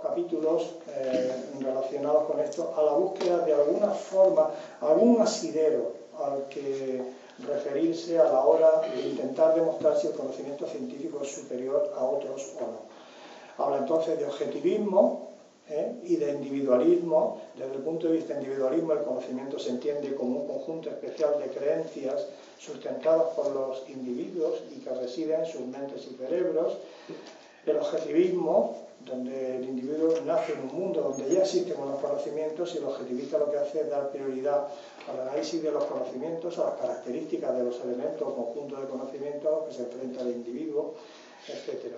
Capítulos relacionados con esto, a la búsqueda de alguna forma, algún asidero al que referirse a la hora de intentar demostrar si el conocimiento científico es superior a otros o no. Habla entonces de objetivismo y de individualismo. Desde el punto de vista individualismo, el conocimiento se entiende como un conjunto especial de creencias sustentadas por los individuos y que residen en sus mentes y cerebros. El objetivismo, donde el individuo nace en un mundo donde ya existen unos conocimientos, y el objetivista lo que hace es dar prioridad al análisis de los conocimientos, a las características de los elementos o conjuntos de conocimientos que se enfrenta el individuo, etc.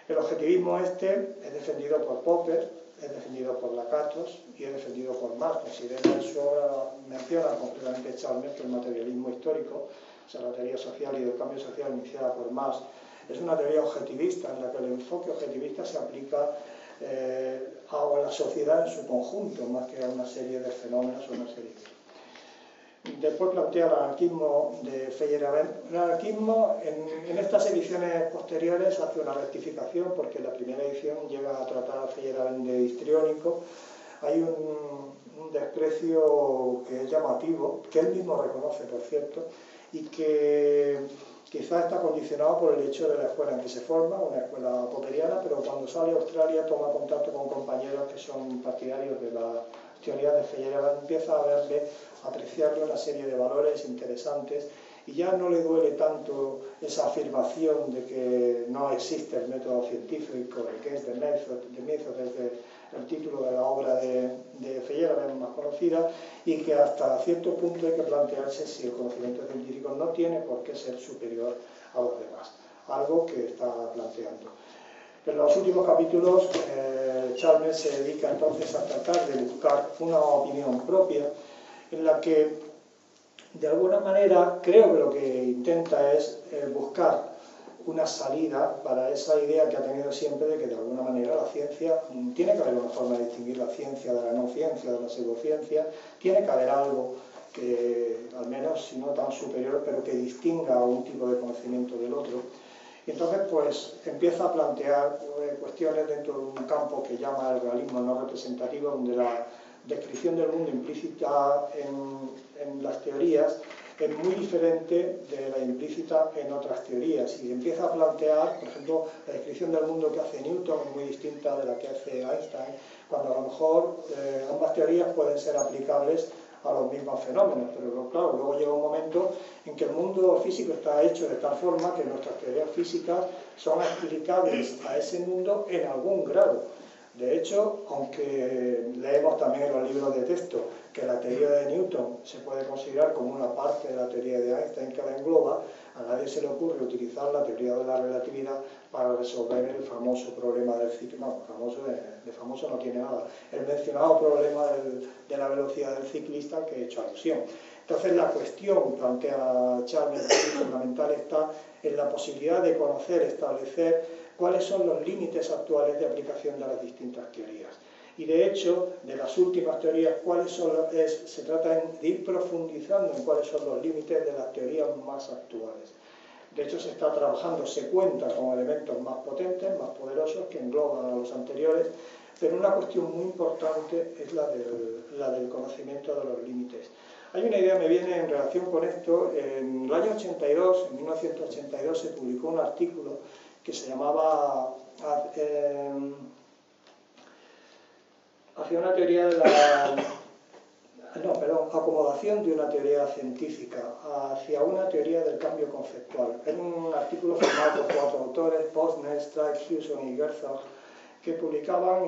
El objetivismo este es defendido por Popper, es defendido por Lakatos y es defendido por Marx. Considera en su obra, menciona concretamente Chalmers que el materialismo histórico, o sea, la teoría social y del cambio social iniciada por Marx, es una teoría objetivista en la que el enfoque objetivista se aplica a la sociedad en su conjunto, más que a una serie de fenómenos o una serie de... Después plantea el anarquismo de Feyerabend. El anarquismo en estas ediciones posteriores hace una rectificación, porque en la primera edición llega a tratar a Feyerabend de histriónico. Hay un desprecio que es llamativo, que él mismo reconoce, por cierto, y que quizás está condicionado por el hecho de la escuela en que se forma, una escuela popperiana, pero cuando sale a Australia toma contacto con compañeros que son partidarios de la teoría de Feyerabend, empieza a verle, a apreciarle una serie de valores interesantes, y ya no le duele tanto esa afirmación de que no existe el método científico, el que es The Method, desde el título de la obra de Feyerabend más conocida, y que hasta cierto punto hay que plantearse si el conocimiento científico no tiene por qué ser superior a los demás, algo que está planteando. En los últimos capítulos, Chalmers se dedica entonces a tratar de buscar una opinión propia en la que, de alguna manera, creo que lo que intenta es buscar una salida para esa idea que ha tenido siempre de que, de alguna manera, la ciencia, tiene que haber una forma de distinguir la ciencia de la no ciencia, de la pseudociencia, tiene que haber algo que, al menos, si no tan superior, pero que distinga a un tipo de conocimiento del otro. Y entonces, pues, empieza a plantear cuestiones dentro de un campo que llama el realismo no representativo, donde la descripción del mundo implícita en las teorías es muy diferente de la implícita en otras teorías, y empieza a plantear, por ejemplo, la descripción del mundo que hace Newton es muy distinta de la que hace Einstein, cuando a lo mejor ambas teorías pueden ser aplicables a los mismos fenómenos, pero claro, luego llega un momento en que el mundo físico está hecho de tal forma que nuestras teorías físicas son aplicables a ese mundo en algún grado. De hecho, aunque leemos también en los libros de texto que la teoría de Newton se puede considerar como una parte de la teoría de Einstein que la engloba, a nadie se le ocurre utilizar la teoría de la relatividad para resolver el famoso problema del ciclo. No, de famoso no tiene nada. El mencionado problema de la velocidad del ciclista que he hecho alusión. Entonces, la cuestión, plantea Chalmers, fundamental está en la posibilidad de conocer, establecer cuáles son los límites actuales de aplicación de las distintas teorías. Y de hecho, de las últimas teorías, se trata de ir profundizando en cuáles son los límites de las teorías más actuales. De hecho, se está trabajando, se cuenta con elementos más potentes, más poderosos, que engloban a los anteriores, pero una cuestión muy importante es la del conocimiento de los límites. Hay una idea que me viene en relación con esto. En el año 82, en 1982, se publicó un artículo que se llamaba hacia una teoría de la... No, perdón, acomodación de una teoría científica hacia una teoría del cambio conceptual. Es un artículo firmado por 4 autores, Posner, Strike, Hewson y Gerzog, que publicaban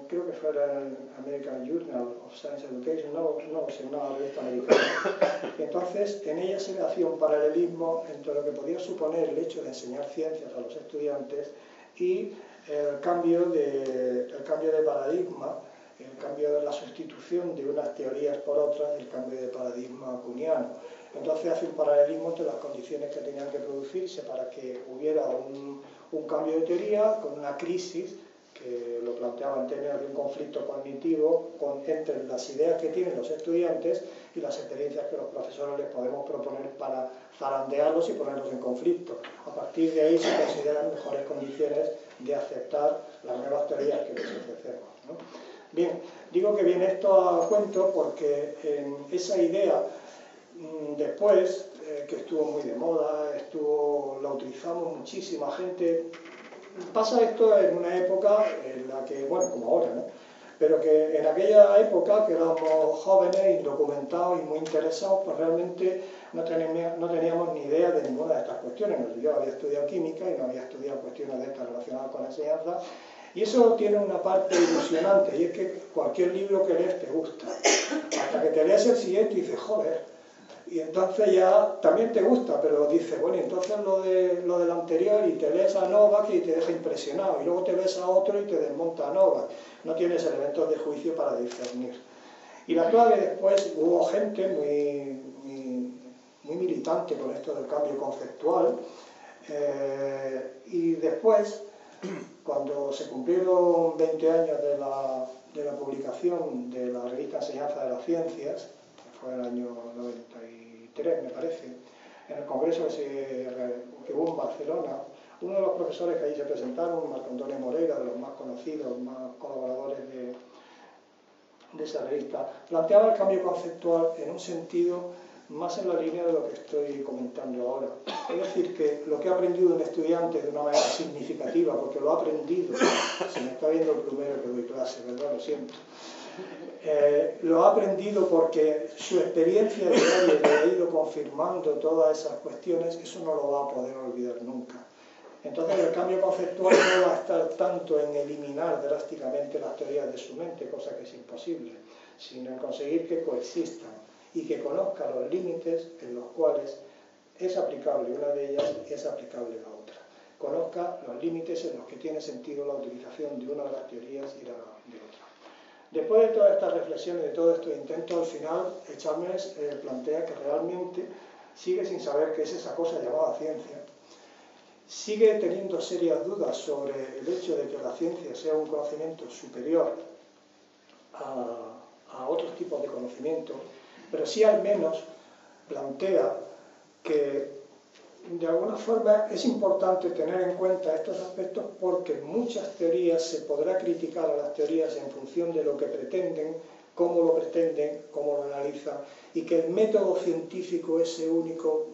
creo que fuera el American Journal of Science Education, no sé, una revista americana. Y entonces, en ella se hacía un paralelismo entre lo que podía suponer el hecho de enseñar ciencias a los estudiantes y el cambio de paradigma, el cambio de la sustitución de unas teorías por otras, el cambio de paradigma kuhniano. Entonces hace un paralelismo entre las condiciones que tenían que producirse para que hubiera un cambio de teoría con una crisis que que lo planteaba en términos de un conflicto cognitivo entre las ideas que tienen los estudiantes y las experiencias que los profesores les podemos proponer para zarandearlos y ponerlos en conflicto. A partir de ahí se consideran mejores condiciones de aceptar las nuevas teorías que les ofrecemos, ¿no? Bien, digo que viene esto a cuento porque esa idea después, que estuvo muy de moda, la utilizamos muchísima gente. Pasa esto en una época en la que, bueno, como ahora, ¿no? Pero que en aquella época, que éramos jóvenes, indocumentados y muy interesados, pues realmente no teníamos ni idea de ninguna de estas cuestiones. Yo había estudiado química y no había estudiado cuestiones de estas relacionadas con la enseñanza. Y eso tiene una parte ilusionante, y es que cualquier libro que lees te gusta. Hasta que te lees el siguiente y dices, joder. Y entonces ya también te gusta, pero dices, bueno, entonces lo del anterior, y te lees a Novak y te deja impresionado, y luego te ves a otro y te desmonta a Novak. No tienes elementos de juicio para discernir. Y la clave después, hubo gente muy militante con esto del cambio conceptual, y después, cuando se cumplieron 20 años de la publicación de la revista Enseñanza de las Ciencias, que fue en el año 93, me parece, en el congreso que hubo en Barcelona, uno de los profesores que allí se presentaron, Marco Antonio Moreira, de los más conocidos, más colaboradores de esa revista, planteaba el cambio conceptual en un sentido más en la línea de lo que estoy comentando ahora. Es decir, que lo que ha aprendido un estudiante de una manera significativa, porque lo ha aprendido, se me está viendo el plumero que doy clase, ¿verdad? Lo siento. Lo ha aprendido porque su experiencia diaria le ha ido confirmando todas esas cuestiones, eso no lo va a poder olvidar nunca. Entonces el cambio conceptual no va a estar tanto en eliminar drásticamente las teorías de su mente, cosa que es imposible, sino en conseguir que coexistan y que conozca los límites en los cuales es aplicable una de ellas y es aplicable la otra. Conozca los límites en los que tiene sentido la utilización de una de las teorías y la de otra. Después de todas estas reflexiones, de todo esto intento, al final, Chalmers plantea que realmente sigue sin saber qué es esa cosa llamada ciencia. Sigue teniendo serias dudas sobre el hecho de que la ciencia sea un conocimiento superior a otros tipos de conocimiento, pero sí al menos plantea que de alguna forma es importante tener en cuenta estos aspectos porque muchas teorías se podrá criticar a las teorías en función de lo que pretenden, cómo lo analizan, y que el método científico ese único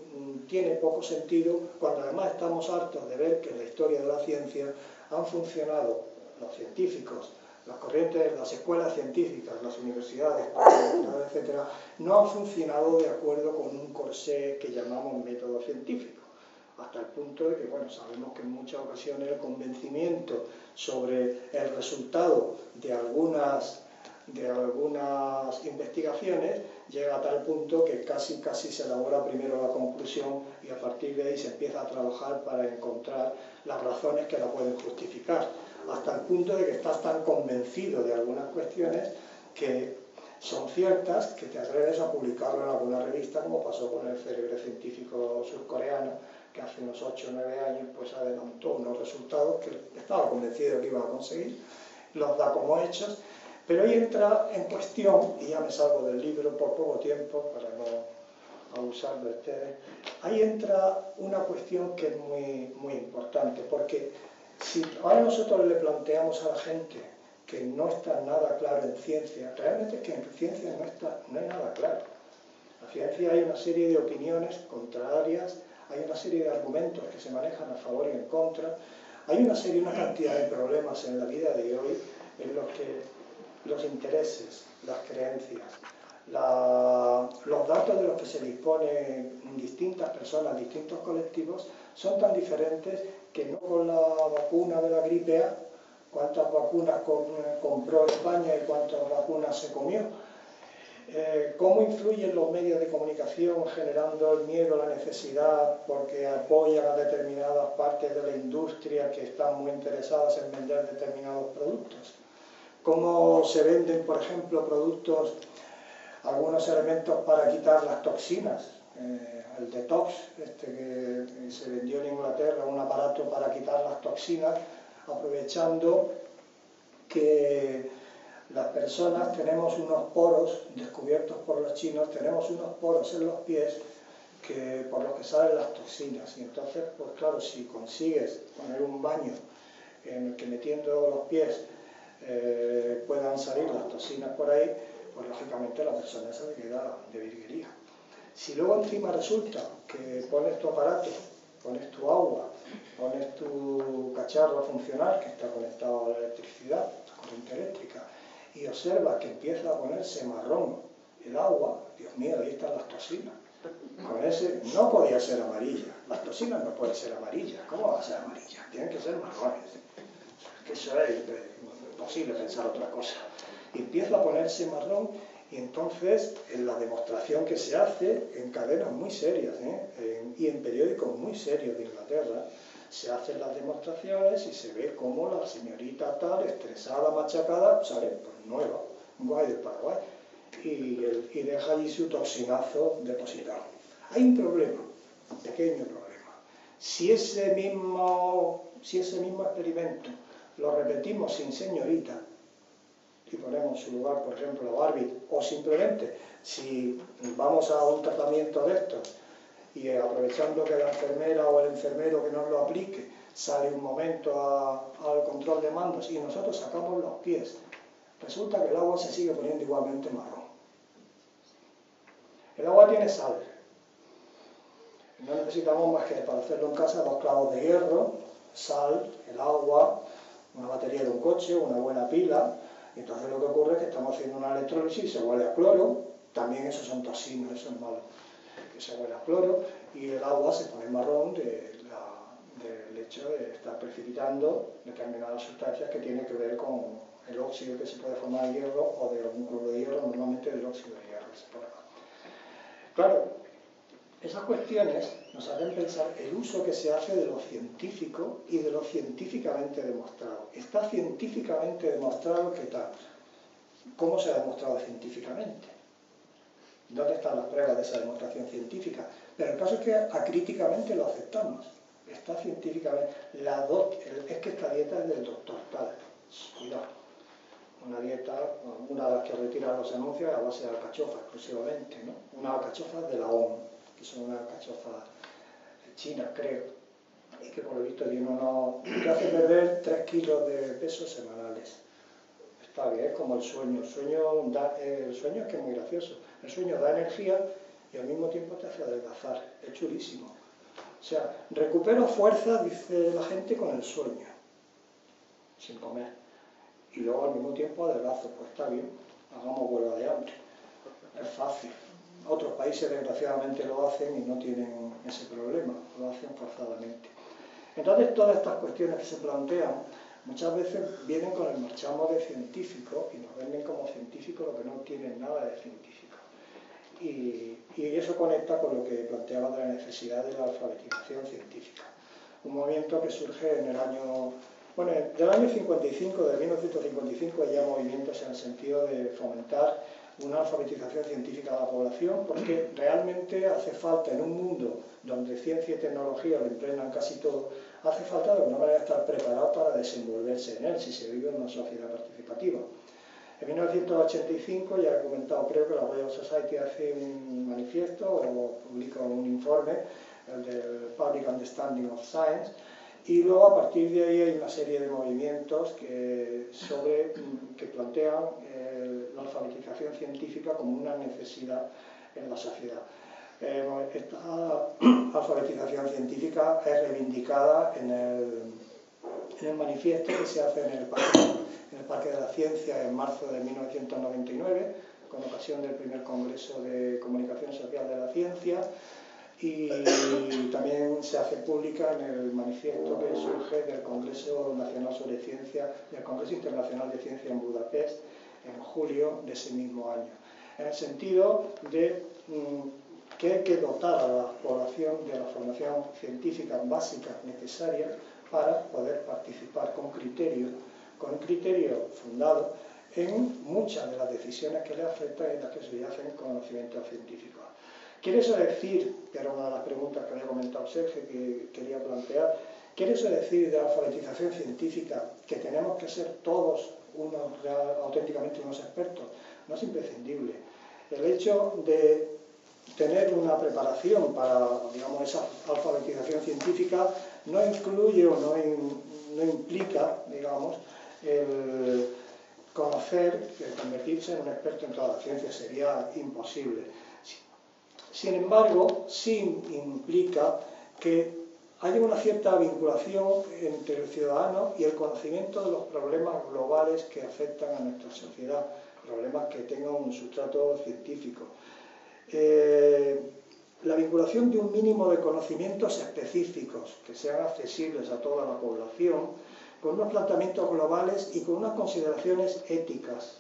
tiene poco sentido cuando además estamos hartos de ver que en la historia de la ciencia han funcionado los científicos, las corrientes, las escuelas científicas, las universidades, etcétera, no han funcionado de acuerdo con un corsé que llamamos método científico, hasta el punto de que, bueno, sabemos que en muchas ocasiones el convencimiento sobre el resultado de algunas investigaciones llega a tal punto que casi se elabora primero la conclusión y a partir de ahí se empieza a trabajar para encontrar las razones que la pueden justificar, hasta el punto de que estás tan convencido de algunas cuestiones que son ciertas que te atreves a publicarlo en alguna revista, como pasó con el célebre científico surcoreano que hace unos 8 o 9 años pues adelantó unos resultados que estaba convencido de que iba a conseguir, los da como hechos. Pero ahí entra en cuestión, y ya me salgo del libro por poco tiempo para no abusar de ustedes, ahí entra una cuestión que es muy importante, porque si ahora nosotros le planteamos a la gente que no está nada claro en ciencia, realmente es que en ciencia no hay nada claro. En la ciencia hay una serie de opiniones contrarias, hay una serie de argumentos que se manejan a favor y en contra, hay una cantidad de problemas en la vida de hoy en los que los intereses, las creencias, los datos de los que se disponen distintas personas, distintos colectivos, son tan diferentes que no con la vacuna de la gripe A, cuántas vacunas compró España y cuántas vacunas se comió, cómo influyen los medios de comunicación generando el miedo, la necesidad, porque apoyan a determinadas partes de la industria que están muy interesadas en vender determinados productos. Cómo se venden, por ejemplo, productos, algunos elementos para quitar las toxinas. El detox, que se vendió en Inglaterra, un aparato para quitar las toxinas, aprovechando personas tenemos unos poros descubiertos por los chinos, tenemos unos poros en los pies por los que salen las toxinas. Y entonces, pues claro, si consigues poner un baño en el que metiendo los pies puedan salir las toxinas por ahí, pues lógicamente la persona se le queda de virguería. Si luego encima resulta que pones tu aparato, pones tu agua, pones tu cacharro funcional que está conectado a la electricidad, a corriente eléctrica, y observas que empieza a ponerse marrón el agua, Dios mío, ahí están las toxinas. Con ese no podía ser amarilla, las toxinas no pueden ser amarillas, ¿cómo va a ser amarilla? Tienen que ser marrones, que eso es imposible pensar otra cosa. Y empieza a ponerse marrón. Y entonces, en la demostración que se hace en cadenas muy serias y en periódicos muy serios de Inglaterra, se hacen las demostraciones y se ve cómo la señorita tal, estresada, machacada, sale pues, nueva, guay del Paraguay, y deja allí su toxinazo depositado. Hay un problema, un pequeño problema. Si ese mismo experimento lo repetimos sin señorita, y ponemos en su lugar, por ejemplo, a Barbie, o simplemente si vamos a un tratamiento de estos y aprovechando que la enfermera o el enfermero que nos lo aplique sale un momento al control de mandos y nosotros sacamos los pies, resulta que el agua se sigue poniendo igualmente marrón. El agua tiene sal. No necesitamos más que para hacerlo en casa 2 clavos de hierro, sal, el agua, una batería de un coche, una buena pila. Entonces lo que ocurre es que estamos haciendo una electrólisis y se huele a cloro, también eso son toxinas, eso es malo, que se huele a cloro, y el agua se pone marrón del hecho de estar precipitando determinadas sustancias que tienen que ver con el óxido que se puede formar de hierro o de algún cloro de hierro, normalmente del óxido de hierro se forma. Claro, esas cuestiones nos hacen pensar el uso que se hace de lo científico y de lo científicamente demostrado. Está científicamente demostrado que tal. ¿Cómo se ha demostrado científicamente? ¿Dónde están las pruebas de esa demostración científica? Pero el caso es que acríticamente lo aceptamos. Está científicamente... es que esta dieta es del doctor tal. Cuidado. Una dieta, una de las que retiran los anuncios a base de alcachofa exclusivamente, ¿no? Una alcachofa de la OMS, que son unas alcachofas chinas, creo, y que por lo visto te hace perder 3 kilos de peso semanales. Está bien, es como el sueño. El sueño es que es muy gracioso. El sueño da energía y al mismo tiempo te hace adelgazar. Es chulísimo. O sea, recupero fuerza, dice la gente, con el sueño, sin comer. Y luego al mismo tiempo adelgazo. Pues está bien, hagamos huelga de hambre. Es fácil. Otros países desgraciadamente lo hacen y no tienen ese problema, lo hacen forzadamente. Entonces todas estas cuestiones que se plantean muchas veces vienen con el marchamo de científico y nos venden como científico lo que no tiene nada de científico. Y eso conecta con lo que planteaba de la necesidad de la alfabetización científica. Un movimiento que surge en el año... Bueno, del año 55, de 1955, hay ya movimientos en el sentido de fomentar una alfabetización científica de la población, porque realmente hace falta en un mundo donde ciencia y tecnología lo emplean casi todo, hace falta de alguna manera estar preparado para desenvolverse en él, si se vive en una sociedad participativa. En 1985, ya he comentado, creo que la Royal Society hace un manifiesto o publica un informe, el del Public Understanding of Science, y luego a partir de ahí hay una serie de movimientos que plantean la alfabetización científica como una necesidad en la sociedad. Esta alfabetización científica es reivindicada en el manifiesto que se hace en el Parque de la Ciencia en marzo de 1999, con ocasión del primer Congreso de Comunicación Social de la Ciencia, y también se hace pública en el manifiesto que surge del Congreso Nacional sobre Ciencia, del Congreso Internacional de Ciencia en Budapest, en julio de ese mismo año, en el sentido de que hay que dotar a la población de la formación científica básica necesaria para poder participar con un criterio fundado en muchas de las decisiones que le afectan y las que se hacen conocimientos científicos. ¿Quiere eso decir, que era una de las preguntas que había comentado Sergio que quería plantear, quiere eso decir de la alfabetización científica que tenemos que ser todos auténticamente unos expertos, no es imprescindible. El hecho de tener una preparación para, digamos, esa alfabetización científica no incluye o no implica, digamos, el conocer, convertirse en un experto en todas las ciencias, sería imposible. Sin embargo, sí implica que haya una cierta vinculación entre el ciudadano y el conocimiento de los problemas globales que afectan a nuestra sociedad, problemas que tengan un sustrato científico. La vinculación de un mínimo de conocimientos específicos que sean accesibles a toda la población, con unos planteamientos globales y con unas consideraciones éticas,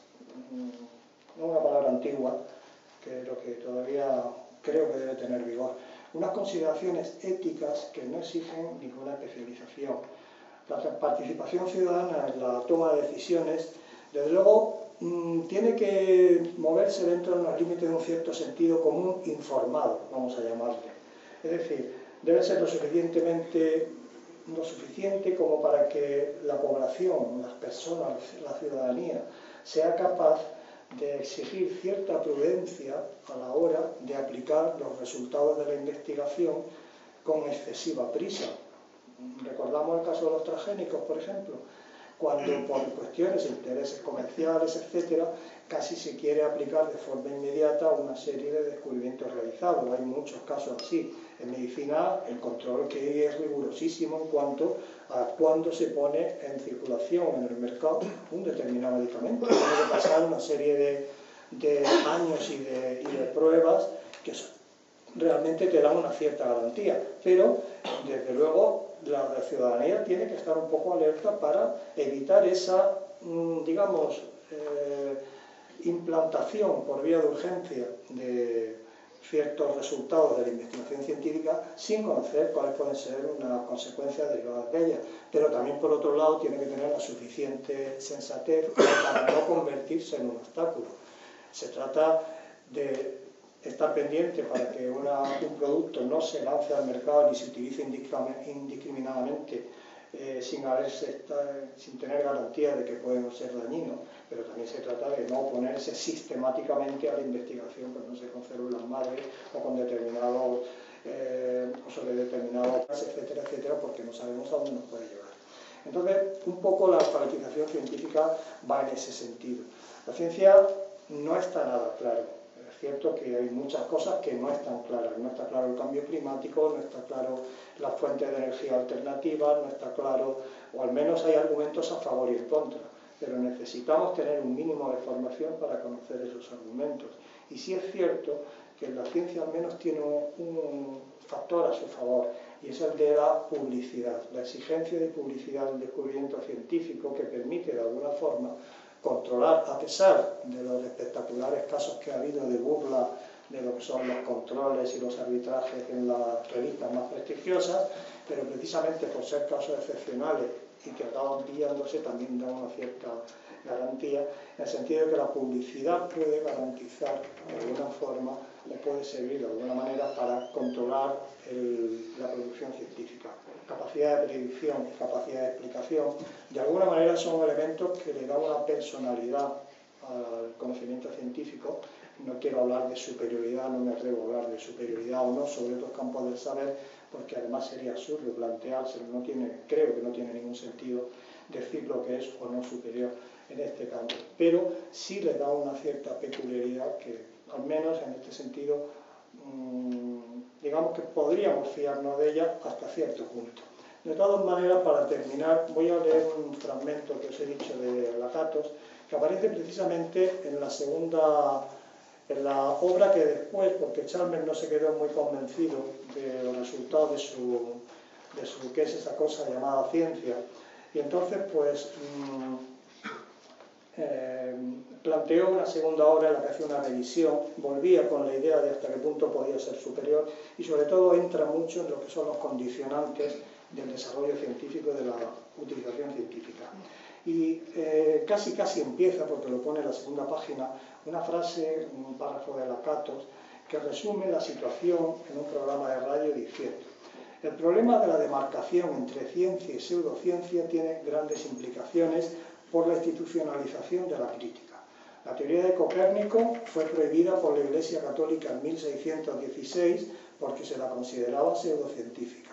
una palabra antigua, que es lo que todavía creo que debe tener vigor, unas consideraciones éticas que no exigen ninguna especialización. La participación ciudadana en la toma de decisiones, desde luego, tiene que moverse dentro de los límites de un cierto sentido común informado, vamos a llamarle. Es decir, debe ser lo suficiente como para que la población, las personas, la ciudadanía, sea capaz de exigir cierta prudencia a la hora de aplicar los resultados de la investigación con excesiva prisa. Recordamos el caso de los transgénicos, por ejemplo, cuando por cuestiones, intereses comerciales, etcétera, casi se quiere aplicar de forma inmediata una serie de descubrimientos realizados. Hay muchos casos así. En medicina el control que hay es rigurosísimo en cuanto a cuándo se pone en circulación en el mercado un determinado medicamento. Tiene que pasar una serie de años y de pruebas que realmente te dan una cierta garantía, pero desde luego la ciudadanía tiene que estar un poco alerta para evitar esa, digamos, implantación por vía de urgencia de ciertos resultados de la investigación científica sin conocer cuáles pueden ser unas consecuencias derivadas de ellas. Pero también, por otro lado, tiene que tener la suficiente sensatez para no convertirse en un obstáculo. Se trata de estar pendiente para que un producto no se lance al mercado ni se utilice indiscriminadamente sin tener garantía de que pueden ser dañinos, pero también se trata de no oponerse sistemáticamente a la investigación, pues no sé, con células madre o con determinados sobre determinados, etcétera, etcétera, porque no sabemos a dónde nos puede llevar. Entonces, un poco la alfabetización científica va en ese sentido. La ciencia no está nada claro. Es cierto que hay muchas cosas que no están claras. No está claro el cambio climático, no está claro las fuentes de energía alternativas, no está claro, o al menos hay argumentos a favor y en contra. Pero necesitamos tener un mínimo de formación para conocer esos argumentos. Y sí es cierto que la ciencia al menos tiene un factor a su favor, y es el de la publicidad, la exigencia de publicidad del descubrimiento científico que permite de alguna forma controlar, a pesar de los espectaculares casos que ha habido de burla de lo que son los controles y los arbitrajes en las revistas más prestigiosas, pero precisamente por ser casos excepcionales y que acaban pillándose también dan una cierta garantía, en el sentido de que la publicidad puede garantizar de alguna forma o puede servir de alguna manera para controlar la producción científica. Capacidad de predicción y capacidad de explicación, de alguna manera son elementos que le dan una personalidad al conocimiento científico. No quiero hablar de superioridad, no me atrevo a hablar de superioridad o no sobre otros campos del saber, porque además sería absurdo planteárselo, creo que no tiene ningún sentido decir lo que es o no superior en este campo, pero sí le da una cierta peculiaridad que, al menos en este sentido, digamos que podríamos fiarnos de ella hasta cierto punto. De todas maneras, para terminar, voy a leer un fragmento que os he dicho de Lakatos, que aparece precisamente en en la obra que después, porque Chalmers no se quedó muy convencido de los resultados de su qué es esa cosa llamada ciencia, y entonces pues planteó una segunda obra en la que hacía una revisión, volvía con la idea de hasta qué punto podía ser superior y sobre todo entra mucho en lo que son los condicionantes del desarrollo científico, de la utilización científica. Y casi empieza, porque lo pone en la segunda página, una frase, un párrafo de Lakatos, que resume la situación en un programa de radio diciendo: el problema de la demarcación entre ciencia y pseudociencia tiene grandes implicaciones por la institucionalización de la crítica. La teoría de Copérnico fue prohibida por la Iglesia Católica en 1616 porque se la consideraba pseudocientífica.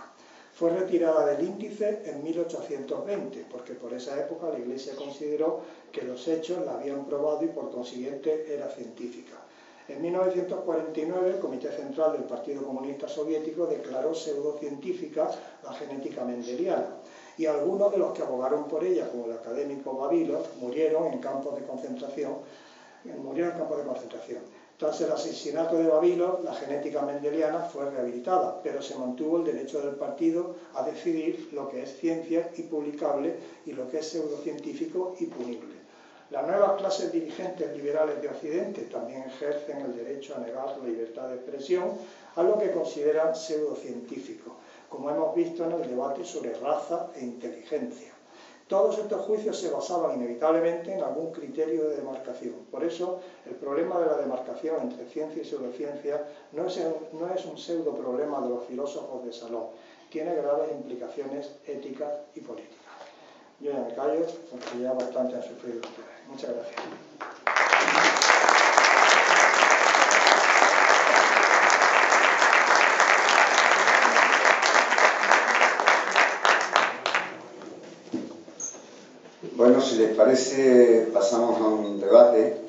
Fue retirada del índice en 1820 porque por esa época la Iglesia consideró que los hechos la habían probado y por consiguiente era científica. En 1949 el Comité Central del Partido Comunista Soviético declaró pseudocientífica la genética mendeliana y algunos de los que abogaron por ella, como el académico Vavilov, murieron en campos de concentración. Tras el asesinato de Vavilov, la genética mendeliana fue rehabilitada, pero se mantuvo el derecho del partido a decidir lo que es ciencia y publicable y lo que es pseudocientífico y punible. Las nuevas clases dirigentes liberales de Occidente también ejercen el derecho a negar la libertad de expresión a lo que consideran pseudocientífico, como hemos visto en el debate sobre raza e inteligencia. Todos estos juicios se basaban inevitablemente en algún criterio de demarcación. Por eso, el problema de la demarcación entre ciencia y pseudociencia no es un pseudo problema de los filósofos de salón. Tiene graves implicaciones éticas y políticas. Yo ya me callo, porque ya bastante han sufrido ustedes. Muchas gracias. Bueno, si les parece, pasamos a un debate.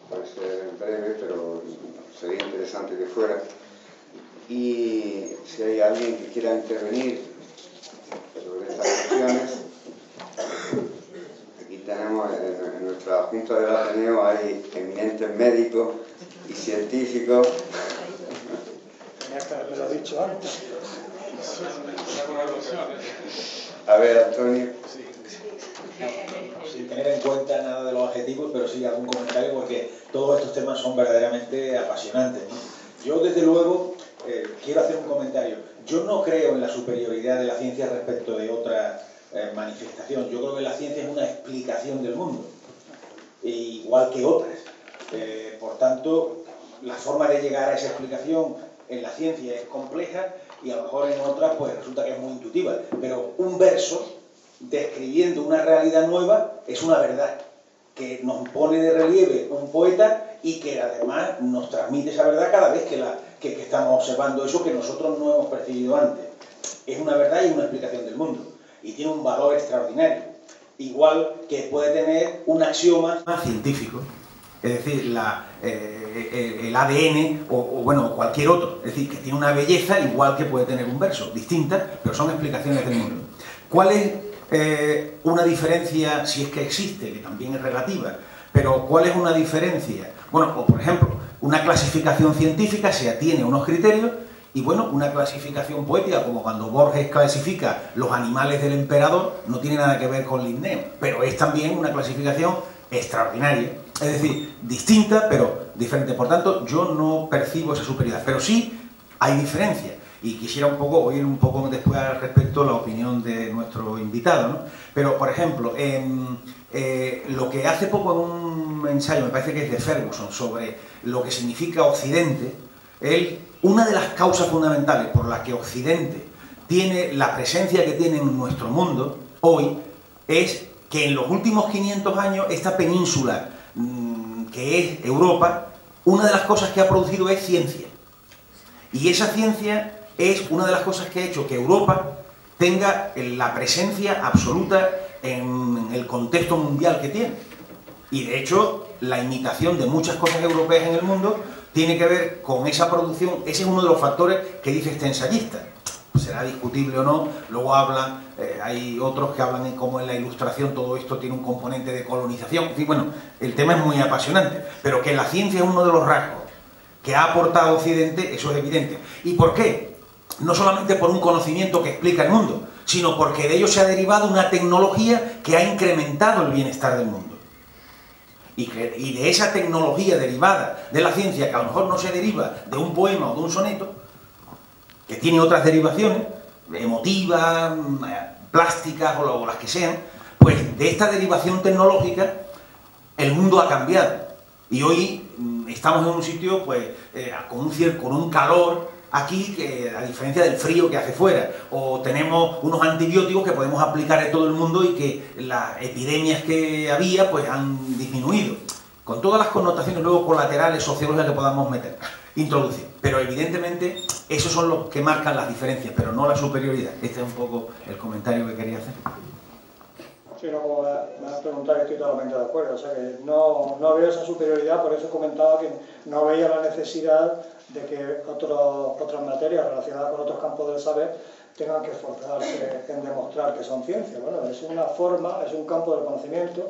Puede ser breve, pero sería interesante que fuera. Y si hay alguien que quiera intervenir sobre estas cuestiones, aquí tenemos en nuestra Junta del Ateneo hay eminentes médicos y científicos. Tenía que haberme lo dicho antes. A ver, Antonio. Sin tener en cuenta nada de los adjetivos, pero sí algún comentario, porque todos estos temas son verdaderamente apasionantes, ¿no? Yo, desde luego, quiero hacer un comentario. Yo no creo en la superioridad de la ciencia respecto de otra manifestación. Yo creo que la ciencia es una explicación del mundo, igual que otras. Por tanto, la forma de llegar a esa explicación en la ciencia es compleja y a lo mejor en otras pues resulta que es muy intuitiva. Pero un verso describiendo una realidad nueva es una verdad que nos pone de relieve un poeta y que además nos transmite esa verdad cada vez que estamos observando eso que nosotros no hemos percibido antes. Es una verdad y una explicación del mundo y tiene un valor extraordinario, igual que puede tener un axioma científico, es decir, el ADN o bueno, cualquier otro, es decir, que tiene una belleza igual que puede tener un verso, distinta, pero son explicaciones del mundo. ¿Cuál es una diferencia, si es que existe, que también es relativa, pero cuál es una diferencia? Bueno, o por ejemplo, una clasificación científica se atiene a unos criterios y bueno, una clasificación poética, como cuando Borges clasifica los animales del emperador, no tiene nada que ver con Linneo, pero es también una clasificación extraordinaria, es decir, distinta pero diferente. Por tanto, yo no percibo esa superioridad, pero sí hay diferencias. Y quisiera oír un poco después al respecto la opinión de nuestro invitado, ¿no? Pero, por ejemplo, lo que hace poco en un ensayo, me parece que es de Ferguson, sobre lo que significa Occidente, una de las causas fundamentales por las que Occidente tiene la presencia que tiene en nuestro mundo hoy es que en los últimos 500 años esta península que es Europa, una de las cosas que ha producido es ciencia. Y esa ciencia es una de las cosas que ha hecho que Europa tenga la presencia absoluta en el contexto mundial que tiene. Y de hecho, la imitación de muchas cosas europeas en el mundo tiene que ver con esa producción. Ese es uno de los factores que dice este ensayista. Será discutible o no, luego hablan, hay otros que hablan en cómo en la Ilustración todo esto tiene un componente de colonización. En fin, bueno, el tema es muy apasionante, pero que la ciencia es uno de los rasgos que ha aportado Occidente, eso es evidente. ¿Y por qué? No solamente por un conocimiento que explica el mundo, sino porque de ello se ha derivado una tecnología que ha incrementado el bienestar del mundo. Y de esa tecnología derivada de la ciencia, que a lo mejor no se deriva de un poema o de un soneto, que tiene otras derivaciones, emotivas, plásticas o las que sean, pues de esta derivación tecnológica el mundo ha cambiado. Y hoy estamos en un sitio pues con un calor aquí, que a diferencia del frío que hace fuera, o tenemos unos antibióticos que podemos aplicar en todo el mundo y que las epidemias que había pues han disminuido, con todas las connotaciones luego colaterales, sociológicas que podamos introducir. Pero evidentemente esos son los que marcan las diferencias, pero no la superioridad. Este es un poco el comentario que quería hacer. Sí, no, como me has preguntado, estoy totalmente de acuerdo. O sea que no veo esa superioridad, por eso comentaba que no veía la necesidad de que otras materias relacionadas con otros campos del saber tengan que esforzarse en demostrar que son ciencia. Bueno, es una forma, es un campo del conocimiento,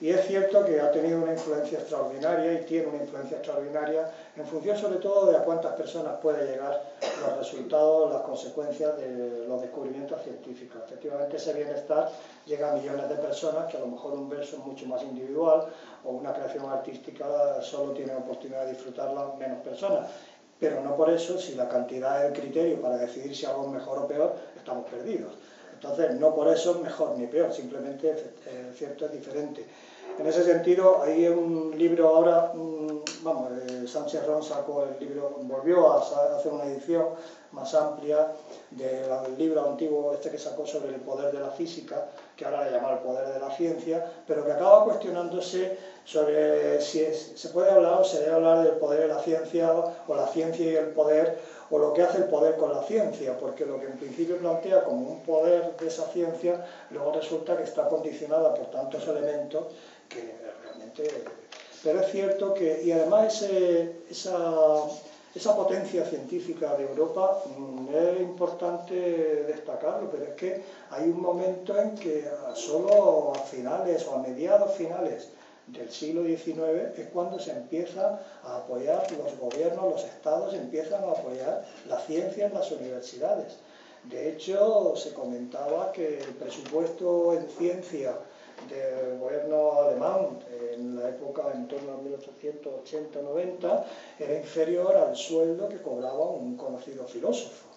y es cierto que ha tenido una influencia extraordinaria y tiene una influencia extraordinaria en función sobre todo de a cuántas personas puede llegar los resultados, las consecuencias de los descubrimientos científicos. Efectivamente, ese bienestar llega a millones de personas, que a lo mejor un verso es mucho más individual o una creación artística solo tiene oportunidad de disfrutarla menos personas. Pero no por eso, si la cantidad es el criterio para decidir si algo es mejor o peor, estamos perdidos. Entonces, no por eso es mejor ni peor, simplemente cierto es diferente. En ese sentido, hay un libro ahora, Sánchez Ron sacó el libro, volvió a hacer una edición más amplia del libro antiguo este que sacó sobre el poder de la física, que ahora le llama el poder de la ciencia, pero que acaba cuestionándose sobre si se puede hablar o se debe hablar del poder de la ciencia o la ciencia y el poder, o lo que hace el poder con la ciencia, porque lo que en principio plantea como un poder de esa ciencia, luego resulta que está condicionada por tantos elementos que realmente... Pero es cierto que, y además esa potencia científica de Europa es importante destacarlo, pero es que hay un momento en que solo a finales o a mediados finales del siglo XIX es cuando se empieza a apoyar, los gobiernos, los estados empiezan a apoyar la ciencia en las universidades. De hecho, se comentaba que el presupuesto en ciencia del gobierno alemán en la época en torno a 1880-90 era inferior al sueldo que cobraba un conocido filósofo,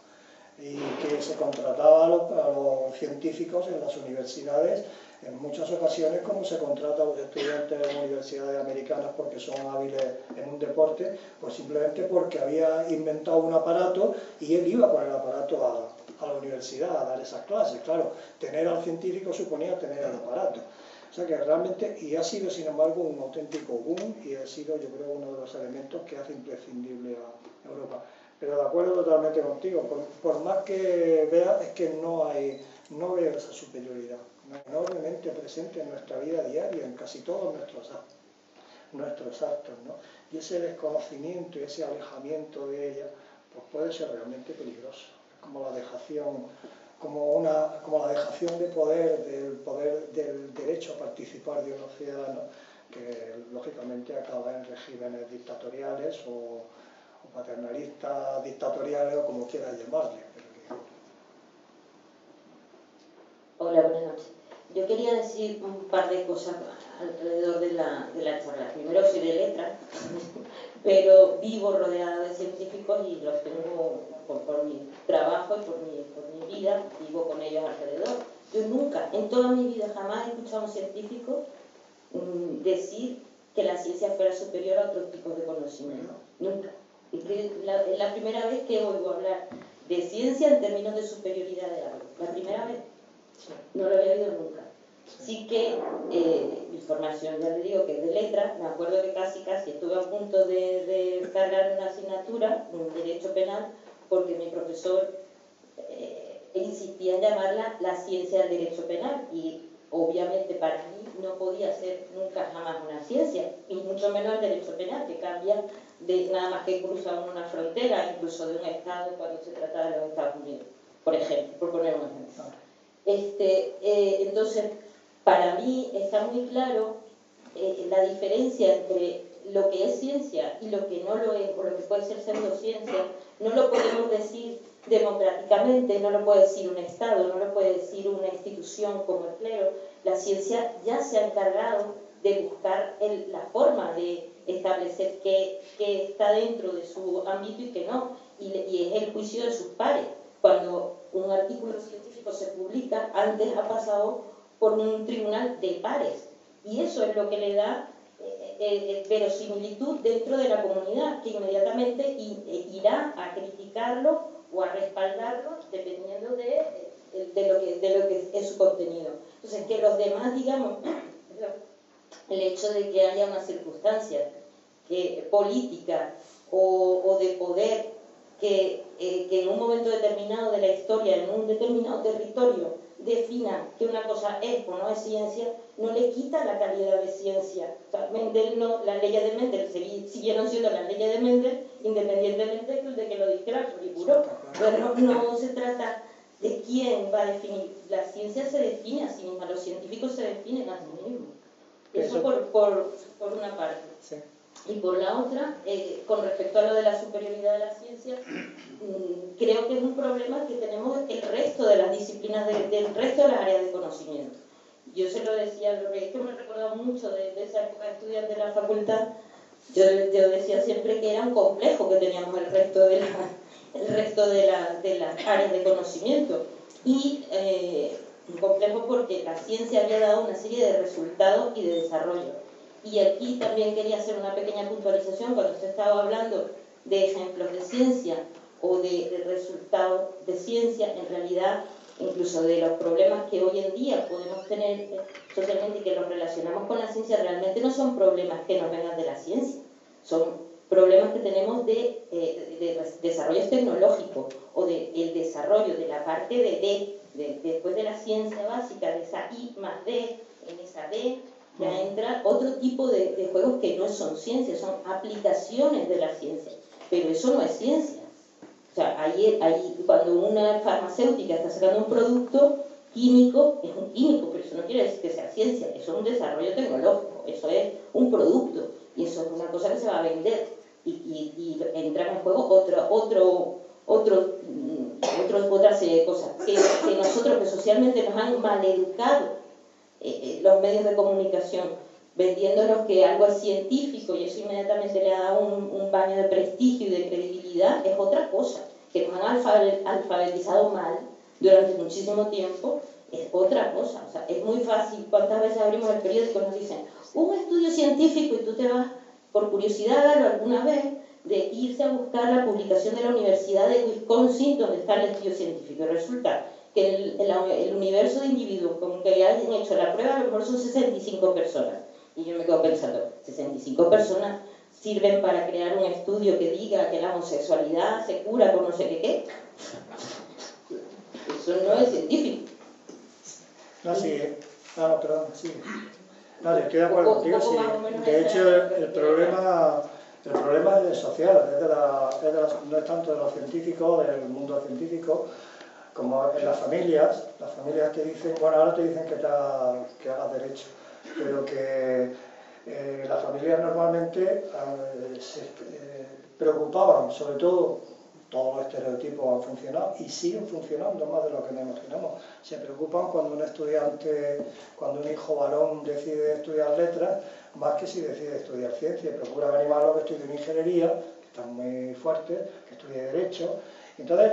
y que se contrataba a los científicos en las universidades en muchas ocasiones como se contrata a los estudiantes de universidades americanas porque son hábiles en un deporte, pues simplemente porque había inventado un aparato y él iba con el aparato a la universidad a dar esas clases. Claro, tener al científico suponía tener el aparato. O sea que realmente, y ha sido sin embargo un auténtico boom, y ha sido yo creo uno de los elementos que hace imprescindible a Europa. Pero de acuerdo totalmente contigo, por más que vea, es que no veo esa superioridad, enormemente presente en nuestra vida diaria, en casi todos nuestros actos, ¿no? Y ese desconocimiento y ese alejamiento de ella, pues puede ser realmente peligroso. Es como la dejación, como la dejación de poder, del derecho a participar de unos ciudadanos, que lógicamente acaba en regímenes dictatoriales o paternalistas, dictatoriales o como quieras llamarle. Hola, buenas noches. Yo quería decir un par de cosas alrededor de la charla. Primero, soy de letras, pero vivo rodeada de científicos y los tengo por mi trabajo y por mi vida, vivo con ellos alrededor. Yo nunca, en toda mi vida, jamás he escuchado a un científico decir que la ciencia fuera superior a otros tipos de conocimiento. Nunca. Es la primera vez que oigo hablar de ciencia en términos de superioridad de algo. La primera vez. No lo había oído nunca. Sí que mi formación, ya le digo que es de letras, me acuerdo que casi estuve a punto de cargar una asignatura en Derecho Penal porque mi profesor insistía en llamarla la ciencia del Derecho Penal y obviamente para mí no podía ser nunca jamás una ciencia, y mucho menos el Derecho Penal, que cambia de nada más que cruzar una frontera, incluso de un estado cuando se trata de los Estados Unidos, por ejemplo, por poner un ejemplo. Entonces, para mí está muy claro la diferencia entre lo que es ciencia y lo que no lo es, o lo que puede ser pseudociencia. No lo podemos decir democráticamente, no lo puede decir un Estado, no lo puede decir una institución como el clero. La ciencia ya se ha encargado de buscar la forma de establecer qué está dentro de su ámbito y qué no, y es el juicio de sus pares. Cuando un artículo científico se publica, antes ha pasado por un tribunal de pares, y eso es lo que le da verosimilitud dentro de la comunidad, que inmediatamente irá a criticarlo o a respaldarlo dependiendo de lo que es su contenido. Entonces, que los demás, digamos, el hecho de que haya una circunstancia política o de poder que en un momento determinado de la historia, en un determinado territorio, defina que una cosa es o no es ciencia, no le quita la calidad de ciencia. O sea, Mendel las leyes de Mendel siguieron siendo las leyes de Mendel, independientemente de que lo dijera Polipuro. Pero no se trata de quién va a definir. La ciencia se define a sí misma, los científicos se definen a sí mismos. Eso por una parte. Sí. Y por la otra, con respecto a lo de la superioridad de la ciencia, creo que es un problema que tenemos el resto de las disciplinas, del resto de las áreas de conocimiento. Yo se lo decía, es que me he recordado mucho de esa época de estudiante de la facultad. Yo decía siempre que era un complejo que teníamos el resto de las áreas de conocimiento. Y un complejo porque la ciencia había dado una serie de resultados y de desarrollo. Y aquí también quería hacer una pequeña puntualización cuando usted estaba hablando de ejemplos de ciencia o de resultados de ciencia, en realidad, incluso de los problemas que hoy en día podemos tener socialmente y que los relacionamos con la ciencia, realmente no son problemas que nos vengan de la ciencia, son problemas que tenemos de desarrollos tecnológicos o del desarrollo de la parte después de la ciencia básica, de esa I más D, en esa D, ya entra otro tipo de juegos que no son ciencia, son aplicaciones de la ciencia, pero eso no es ciencia. O sea, ahí cuando una farmacéutica está sacando un producto químico, es un químico, pero eso no quiere decir que sea ciencia, eso es un desarrollo tecnológico, eso es un producto, y eso es una cosa que se va a vender, y entra en juego otra serie de cosas, que nosotros que socialmente nos han maleducado los medios de comunicación, vendiéndonos que algo es científico y eso inmediatamente le da un baño de prestigio y de credibilidad, es otra cosa. Que nos han alfabetizado mal durante muchísimo tiempo, es otra cosa. O sea, es muy fácil, cuántas veces abrimos el periódico y nos dicen un estudio científico y tú te vas, por curiosidad, alguna vez, de irse a buscar la publicación de la Universidad de Wisconsin donde está el estudio científico. Y resulta que el universo de individuos con que hayan hecho la prueba a lo mejor son 65 personas. Y yo me quedo pensando, 65 personas sirven para crear un estudio que diga que la homosexualidad se cura con no sé qué. Eso no es científico. No, sí. No, perdón, sí. No, estoy de acuerdo contigo, sí. De hecho, el problema es social, no es tanto de los científicos, del mundo científico, como en las familias te dicen, bueno, ahora te dicen que hagas derecho, pero que las familias normalmente se preocupaban, sobre todo, todos los estereotipos han funcionado y siguen funcionando más de lo que nos imaginamos. Se preocupan cuando un hijo varón decide estudiar letras, más que si decide estudiar ciencia. Procuran animarlo que estudie una ingeniería, que está muy fuerte, que estudie derecho. Entonces,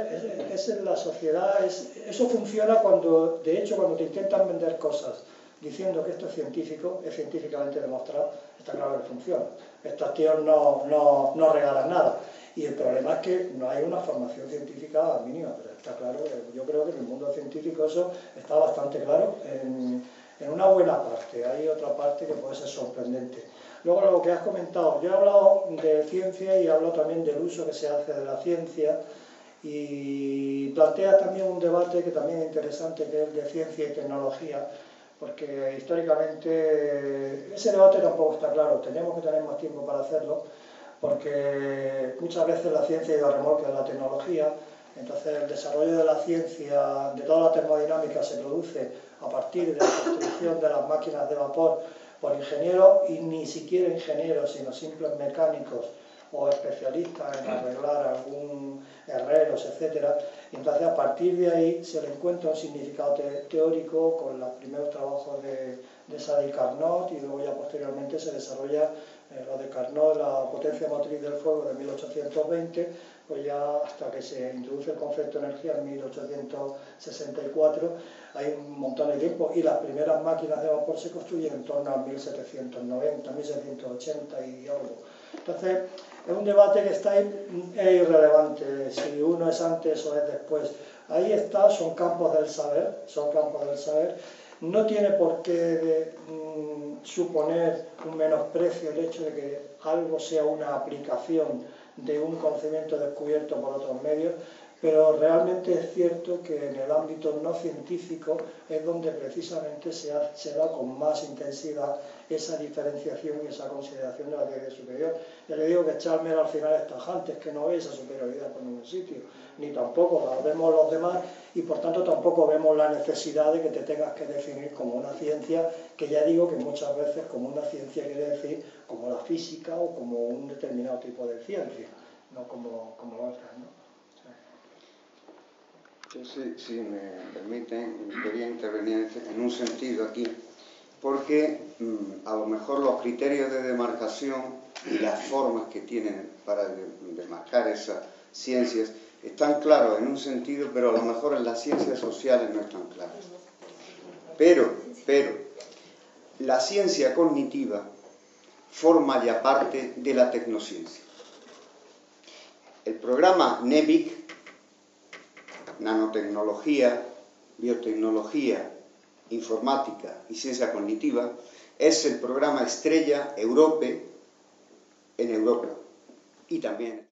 esa es la sociedad, eso funciona cuando te intentan vender cosas diciendo que esto es científico, es científicamente demostrado, está claro que funciona. Estos tíos no regalan nada. Y el problema es que no hay una formación científica mínima, pero está claro, yo creo que en el mundo científico eso está bastante claro en una buena parte. Hay otra parte que puede ser sorprendente. Luego lo que has comentado, yo he hablado de ciencia y he hablado también del uso que se hace de la ciencia y plantea también un debate que también es interesante, que es el de ciencia y tecnología, porque históricamente ese debate tampoco está claro, tenemos que tener más tiempo para hacerlo, porque muchas veces la ciencia ha ido a remolque de la tecnología, entonces el desarrollo de la ciencia, de toda la termodinámica, se produce a partir de la construcción de las máquinas de vapor por ingenieros, y ni siquiera ingenieros, sino simples mecánicos o especialistas en arreglar algún herreros, etcétera. Y entonces a partir de ahí se le encuentra un significado teórico con los primeros trabajos de Sadi Carnot, y luego ya posteriormente se desarrolla lo de Carnot, la potencia motriz del fuego de 1820, pues ya hasta que se introduce el concepto de energía en 1864, hay un montón de tiempo, y las primeras máquinas de vapor se construyen en torno a 1790, 1780 y algo. Entonces, es un debate que está ahí, es irrelevante si uno es antes o es después. Ahí está, son campos del saber, No tiene por qué suponer un menosprecio el hecho de que algo sea una aplicación de un conocimiento descubierto por otros medios, pero realmente es cierto que en el ámbito no científico es donde precisamente se da con más intensidad esa diferenciación y esa consideración de la teoría superior. Ya le digo que Chalmers al final es tajante, es que no ve esa superioridad por ningún sitio, ni tampoco la vemos los demás, y por tanto tampoco vemos la necesidad de que te tengas que definir como una ciencia, que ya digo que muchas veces como una ciencia quiere decir como la física o como un determinado tipo de ciencia, no como otras, ¿no? Si me permiten, quería intervenir en un sentido aquí, porque a lo mejor los criterios de demarcación y las formas que tienen para demarcar esas ciencias están claros en un sentido, pero a lo mejor en las ciencias sociales no están claros. Pero la ciencia cognitiva forma ya parte de la tecnociencia. El programa NEBIC, nanotecnología, biotecnología, informática y ciencia cognitiva, es el programa estrella Europe en Europa y también